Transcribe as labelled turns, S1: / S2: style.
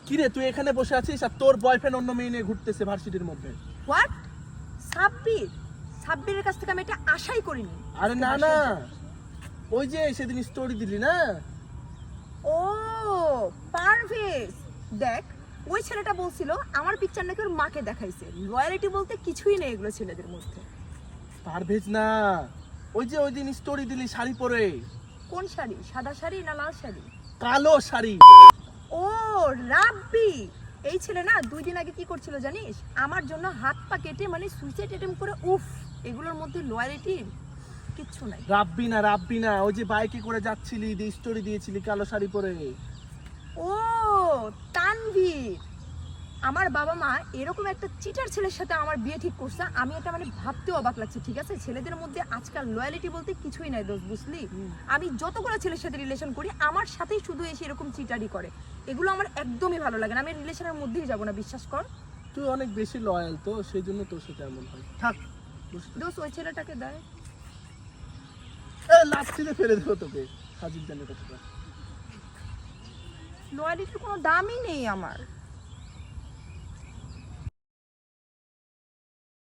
S1: কি রে তুই এখানে বসে আছিস আর তোর বয়ফ্রেন্ড অন্য মেয়ে নিয়ে ঘুরতেছে ভার্সিটির মধ্যে?
S2: হোয়াট? সাব্বির? সাব্বিরের কাছ থেকে আমি এটা আশাই করিনি।
S1: আরে না না, ওই যে সেদিন স্টোরি দিলি না।
S2: ও পারভেজ, দেখ ওই ছেলেটা বলছিল আমার পিকচার নাকি ওর মাকে দেখাইছে। লয়ালিটি বলতে কিছুই নেই এগুলো ছেলেদের মধ্যে।
S1: পারভেজ না, ওই যে ওই দিন স্টোরি দিলি শাড়ি পরে।
S2: কোন শাড়ি? সাদা শাড়ি না লাল শাড়ি?
S1: কালো শাড়ি।
S2: ও রাব্বি, এই ছেলে না 2 দিন আগে কি করছিল জানিস? আমার জন্য হাত পা কেটে মানে সুইসাইড অ্যাটেম্প করে। উফ, এগুলোর মধ্যে লয়ালিটি কিচ্ছু নাই।
S1: রাব্বি না, ওই যে বাইকে করে যাচ্ছিলি, দিয়ে স্টোরি দিয়েছিলি কালো শাড়ি পরে।
S2: ও তানভীর, আমার বাবা মা এরকম একটা চিটার ছেলের সাথে আমার বিয়ে ঠিক করছে। আমি এটা মানে ভাবতেও অবাক লাগছে। ঠিক আছে, ছেলেদের মধ্যে আজকাল লয়ালিটি বলতে কিছুই নাই দোস্ত, বুঝলি? আমি যতগুলো ছেলের সাথে রিলেশন করি আমার সাথেই শুধু এসে এরকম চিটারি করে। এগুলো আমার একদমই ভালো লাগে না। আমি রিলেশনের মধ্যেই যাব না, বিশ্বাস কর।
S1: তুই অনেক বেশি লয়াল তো, সেই জন্য তোর সাথে এমন হয়। থাক
S2: দোস্ত ওই ছেলেটাকে দেয়।
S1: লাস্টিতে ফেলে দেবো তোকে। হাজির জানের কথা।
S2: লয়ালিটির কোনো দামই নেই আমার।